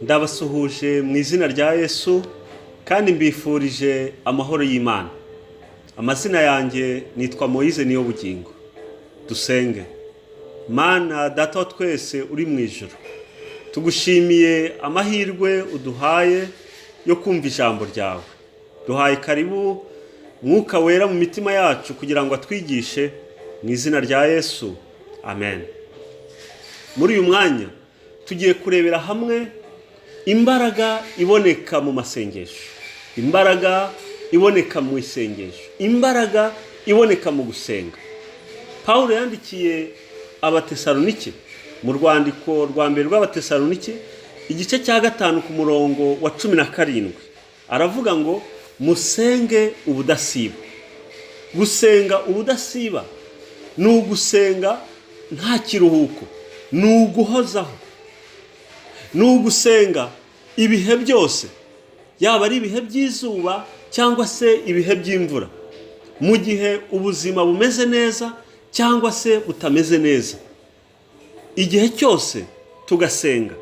Ndabasuhuje mu izina rya Yesu kandi mbifurije amahoro y'Imana. Amazina yanjye nitwa Moise niyo bugingo. Dusenge. Mana data wa twese uri mu ijuru, tugushimiye amahirwe uduhaye yo kumva ijambo ryawe. Duhaye karibu Mwuka wera mu mitima yacu kugira ngo atwigishe mu izina rya Yesu. Amen. Muri uyu mwanya tugiye kurebera hamwe imbaraga iboneka mu masengesho, imbaraga iboneka mu isengesho, imbaraga iboneka mu gusenga. Paulo yandikiye Abatesalonike mu rwandiko rwa mbere rw'Abatesalonike igice cya 5 ku murongo wa 17 aravuga ngo musenge ubudasiba. Gusenga ubudasiba ni ugusenga nta kiruhuko, ni uguhozaho, ni ugusenga ibihe byose, yaba ari ibihe by'izuba cyangwa se ibihe by'imvura, mu gihe ubuzima bumeze neza cyangwa se butameze neza, igihe cyose tugasenga.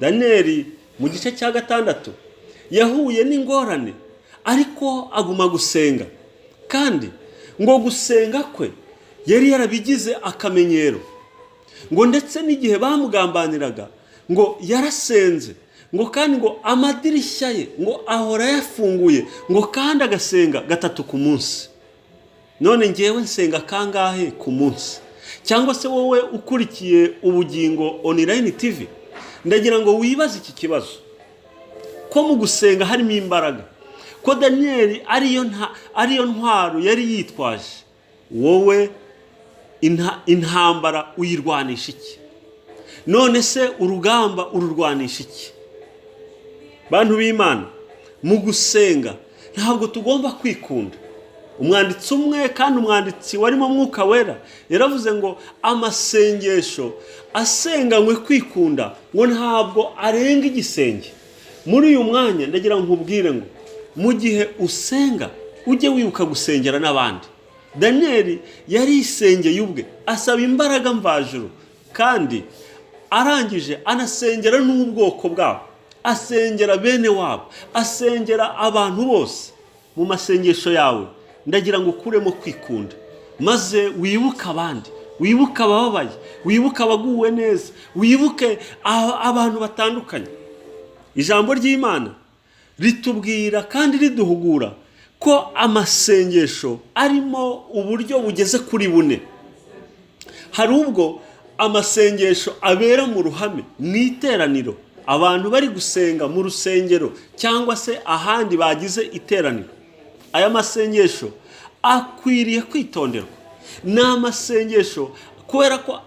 Danieli mu gice cya 6 yahuye n'ingorane ariko aguma gusenga, kandi ngo gusenga kwe yari yarabigize akamenyero, ngo ndetse n'igihe bamugambaniraga ngo yarasenze, ngo kandi ngo amadirishya ye ngo ahora yafunguye, ngo kandi agasenga 3 ku munsi. None ngewe nsenga kangahe ku munsi? Cyangwa se wowe ukurikiye Ubugingo Online TV, ndagira ngo wibaze iki kibazo, ko mu gusenga harimo imbaraga, ko Danieli ariyo ntwaro yari yitwaje. Wowe intambara uyirwanisha iki? None se urugamba ururwanisha iki? Bantu b'Imana, mu gusenga ntabwo tugomba kwikunda. Umwanditsi umwe kandi umwanditsi warimo Mwuka wera yaravuze ngo amasengesho asenganywe kwikunda ngo ntabwo arenga igisenge. Muri uyu mwanya ndagira ngo nkubwire ngo mu gihe usenga ujye wibuka gusengera n'abandi. Danieli yari isengeye ubwe, asaba imbaraga mvajuru, kandi arangije anasengera n'ubwoko bwabo, asengera bene wabo, asengera abantu bose. Mu masengesho yawe ndagira ngo ukuremo kwikunda, maze wibuke abandi, wibuke abababaye, wibuke abaguwe neza, wibuke abantu batandukanye. Ijambo ry'Imana ritubwira kandi riduhugura ko amasengesho arimo uburyo bugeze kuri 4. Hari ubwo amasengesho abera mu ruhame, mu iteraniro, abantu bari gusenga mu rusengero cyangwa se ahandi bagize iteraniro. Aya masengesho akwiriye kwitonderwa. Ni amasengesho kubera ko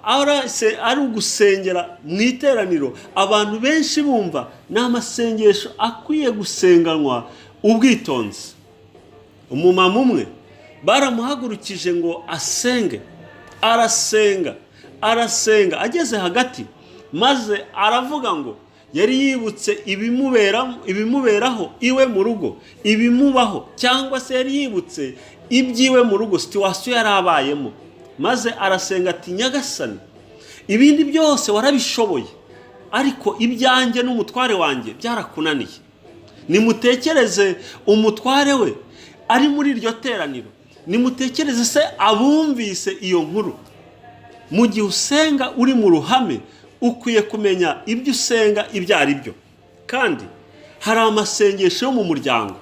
ari ugusengera mu iteraniro abantu benshi bumva, ni amasengesho akwiye gusenganwa ubwitonzi. Umumama umwe baramuhagurukije ngo asenge, arasenga ageze hagati, maze aravuga ngo yari yibutse ibimuberaho iwe mu rugo, ibimubaho, cyangwa se yari yibutse ibyiwe mu rugo, situation yarabayemo, maze arasenga ati Nyagasani, ibindi byose warabishoboye, ariko ibyanjye n'umutware wanjye byarakunaniye. Nimutekereze umutware we ari muri iryo teraniro, nimutekereze se abumvise iyo nkuru. Mu gihe usenga uri mu ruhame ukwiye kumenya ibyo usenga ibyo ari byo. Kandi hari amasengesho yo mu muryango,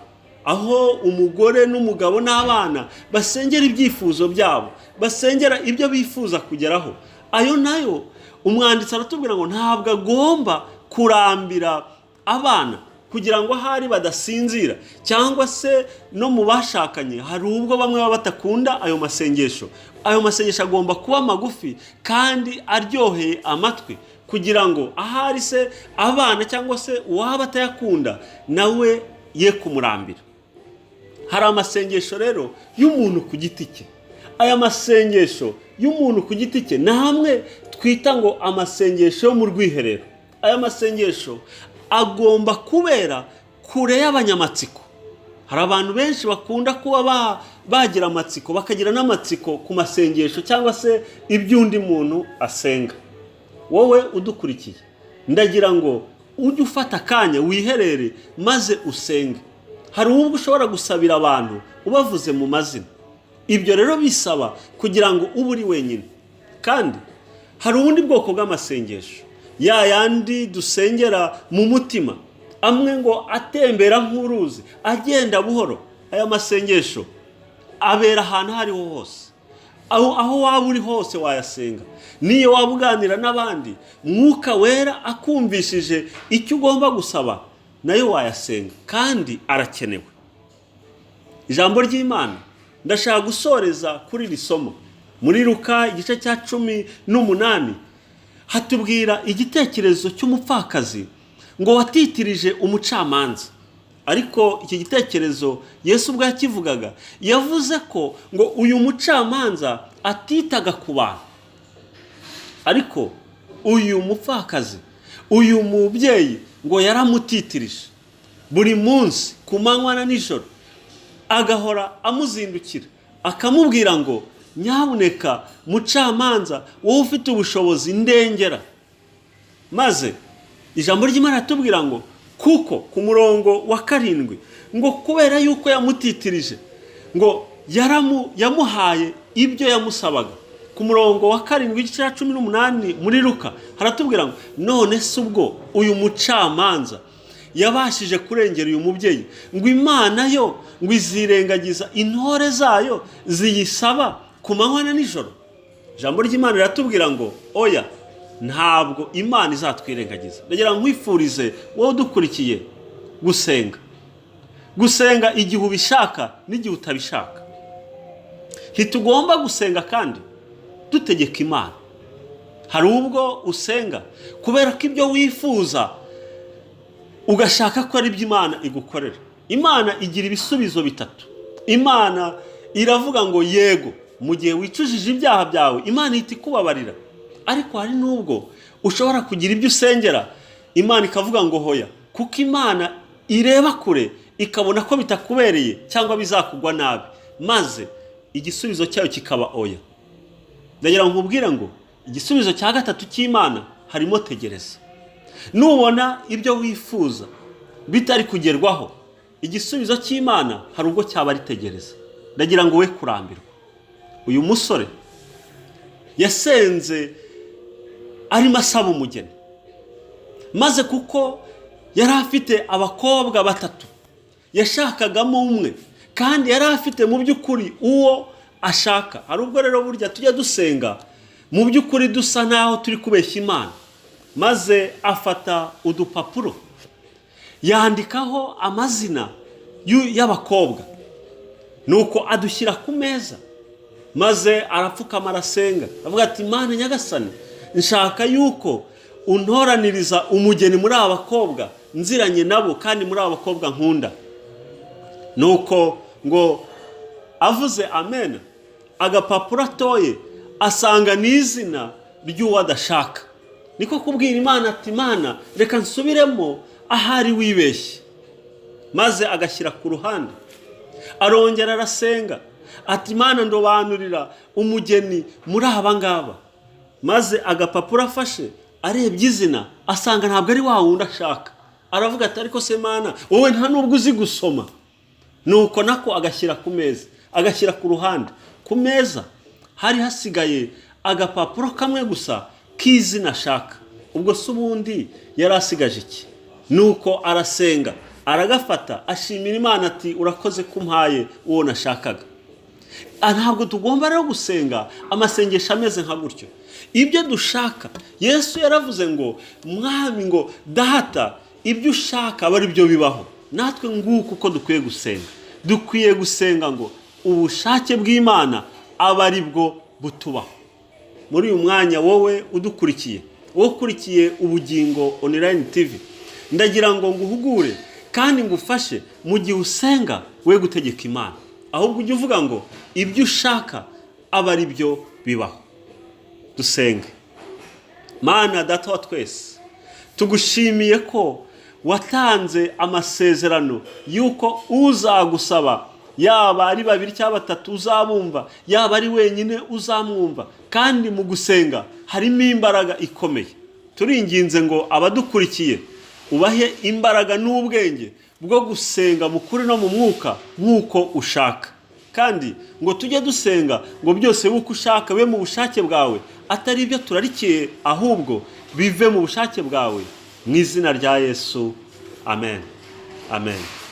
aho umugore n'umugabo n'abana basengera ibyifuzo byabo, basengera ibyo bifuza kugeraho. Ayo nayo umwanditsi aratubwira ngo ntabwo agomba kurambira abana kugira ngo ahari badasinzira, cyangwa se no mu bashakanye hari ubwo bamwe baba batakunda ayo masengesho. Ayo masengesho agomba kuba magufi kandi aryoheye amatwi, kugira ngo ahari se abana cyangwa se uwaba atayakunda nawe ye kumurambira. Hari amasengesho rero y'umuntu ku giti cye. Aya masengesho y'umuntu ku giti cye namwe twita ngo amasengesho yo mu rwiherero. Aya masengesho agomba kubera kure y'abanyamatsiko. Hari abantu benshi bakunda kuba bagira amatsiko, bakagira n'amatsiko ku masengesho cyangwa se iby'undi muntu asenga. Wowe udukurikiye, ndagira ngo ujye ufata akanya wiherere maze usenge. Hari ubwo ushobora gusabira abantu ubavuze mu mazina. Ibyo rero bisaba kugira ngo ube uri wenyine. Kandi hari ubundi bwoko bw'amasengesho, ya yandi dusengera mu mutima, amwe ngo atembera nk'uruzi agenda buhoro. Aya masengesho abera ahantu aho ariho hose, aho waba uri hose wayasenga. Niyo waba uganira n'abandi, Mwuka Wera akumvishije icyo ugomba gusaba, nayo wayasenga kandi arakenewe. Ijambo ry'Imana ndashaka gusoreza kuri iri somo. Muri Luka igice cya 18 hatubwira igitekerezo cy'umupfakazi ngo watitirije umucamanza. Ariko iki gitekerezo Yesu ubwo yakivugaga yavuze ko ngo uyu mucamanza atitaga ku bantu, ariko uyu mupfakazi, uyu mubyeyi ngo yaramutitirije. Buri munsi ku manywa na nijoro agahora amuzindukira akamubwira ngo nyabuneka mucamanza, wowe ufite ubushobozi ndengera. Maze ijambo ry'Imana ratubwira ngo kuko ku murongo wa 7 ngo kubera yuko yamutitirije ngo yamuhaye ibyo yamusabaga. Ku murongo wa 7 igice cya 18 muri Luka haratubwira ngo none se ubwo uyu mucamanza yabashije kurengera uyu mubyeyi, ngo Imana yo ngo izirengagiza intore zayo ziyisaba ku manywa na nijoro? Ijambo ry'Imana riratubwira ngo oya, ntabwo Imana izatwirengagiza. Ndagira nkwifurize wowe udukurikiye gusenga igihe ubishaka n'igihe utabishaka. Ntitugomba gusenga kandi dutegeka Imana. Hari ubwo usenga kubera ko ibyo wifuza ugashaka ko ari byo Imana igukorera. Imana igira ibisubizo bitatu. Imana iravuga ngo yego mu gihe wicujije ibyaha byawe, Imana ihita ikubabarira. Ariko hari nubwo ushobora kugira ibyo usengera, Imana ikavuga ngo hoya, kuko Imana ireba kure ikabona ko bitakubereye cyangwa bizakugwa nabi, maze igisubizo cyayo kikaba oya. Ndagira nkubwira ngo igisubizo cya gatatu cy'Imana harimo tegereza. Nubona ibyo wifuza bitari kugerwaho, igisubizo cy'Imana hari ubwo cyaba ari tegereza. Ndagira ngo we kurambirwa. Uyu musore yasenze arimo asaba umugeni, maze kuko yari afite abakobwa 3 yashakagamo umwe, kandi yari afite mu by'ukuri uwo ashaka. Hari ubwo rero burya tujya dusenga mu by'ukuri dusa naho turi kubeshya Imana. Maze afata udupapuro yandikaho amazina y'abakobwa, nuko adushyira ku meza, maze arapfukama arasenga avuga ati Imana nyagasani, nshaka yuko untoraniriza umugeni muri aba bakobwa nziranye nabo kandi muri aba bakobwa nkunda. Nuko ngo avuze amen, agapapuro atoye asanga n'izina ry'uwo adashaka. Niko kubwira Imana ati Imana reka nsubiremo ahari wibeshye. Maze agashyira ku ruhande, arongera arasenga ati Imana ndobanurira umugeni muri aba ngaba. Maze agapapuro afashe arebye izina asanga ntabwo ari wa wundi ashaka. Aravuga ati ariko se Mana, wowe nta nubwo uzi gusoma. Nuko nako agashyira ku meza, agashyira ku ruhande. Ku meza hari hasigaye agapapuro kamwe gusa k'izina ashaka. Ubwo se ubundi yari asigaje iki? Nuko arasenga, aragafata, ashimira Imana ati urakoze kumpaye uwo nashakaga. Ntabwo tugomba rero gusenga amasengesho ameze nka gutyo. Ibyo dushaka, Yesu yaravuze ngo mwami, ngo data, ibyo ushaka aba ari byo bibaho. Natwe nguko uko dukwiye gusenga. Dukwiye gusenga ngo ubushake bw'Imana aba ari bwo butubaho. Muri uyu mwanya wowe udukurikiye, wowe ukurikiye Ubugingo Online TV, ndagira ngo nguhugure kandi ngufashe mu gihe usenga we gutegeka Imana. Ahubwo ujye uvuga ngo ibyo ushaka aba ari byo bibaho. Dusenge. Mana data wa twese, tugushimiye ko watanze amasezerano yuko uzagusaba, yaba ari 2 cyangwa 3 uzabumva, yaba ari wenyine uzamwumva, kandi mu gusenga harimo imbaraga ikomeye. Turinginze ngo abadukurikiye ubahe imbaraga n'ubwenge bwo gusenga mu kuri no mu mwuka nk'uko ushaka. Kandi ngo tujye dusenga ngo byose uko ushaka bibe mu bushake bwawe, atari ibyo turarikiye, ahubwo bive mu bushake bwawe, mu izina rya Yesu. Amen. Amen.